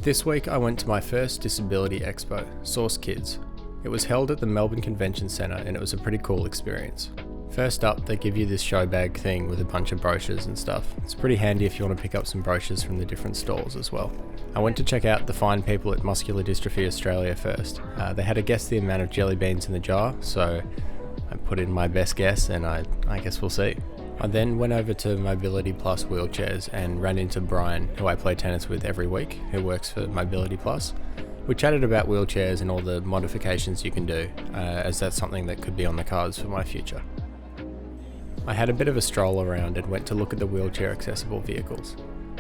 This week I went to my first Disability Expo, Source Kids. It was held at the Melbourne Convention Centre and it was a pretty cool experience. First up, they give you this show bag thing with a bunch of brochures and stuff. It's pretty handy if you want to pick up some brochures from the different stalls as well. I went to check out the fine people at Muscular Dystrophy Australia first. They had to guess the amount of jelly beans in the jar, so I put in my best guess and I guess we'll see. I then went over to Mobility Plus wheelchairs and ran into Brian, who I play tennis with every week, who works for Mobility Plus. We chatted about wheelchairs and all the modifications you can do, as that's something that could be on the cards for my future. I had a bit of a stroll around and went to look at the wheelchair accessible vehicles.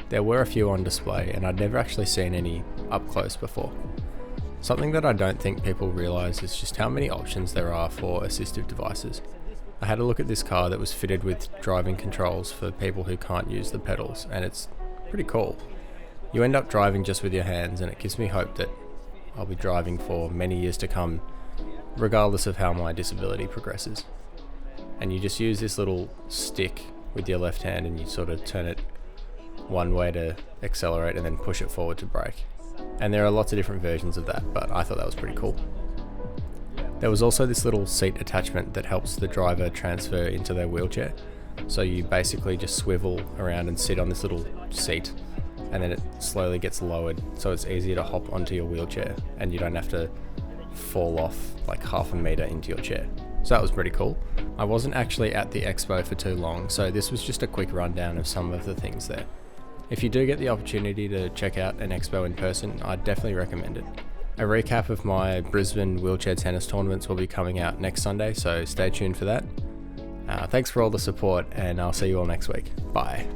There were a few on display and I'd never actually seen any up close before. Something that I don't think people realise is just how many options there are for assistive devices. I had a look at this car that was fitted with driving controls for people who can't use the pedals, and it's pretty cool. You end up driving just with your hands, and it gives me hope that I'll be driving for many years to come, regardless of how my disability progresses. And you just use this little stick with your left hand and you sort of turn it one way to accelerate and then push it forward to brake. And there are lots of different versions of that, but I thought that was pretty cool. There was also this little seat attachment that helps the driver transfer into their wheelchair. So you basically just swivel around and sit on this little seat, and then it slowly gets lowered so it's easier to hop onto your wheelchair and you don't have to fall off like half a metre into your chair. So that was pretty cool. I wasn't actually at the expo for too long, so this was just a quick rundown of some of the things there. If you do get the opportunity to check out an expo in person, I'd definitely recommend it. A recap of my Brisbane wheelchair tennis tournaments will be coming out next Sunday, so stay tuned for that. Thanks for all the support, and I'll see you all next week. Bye.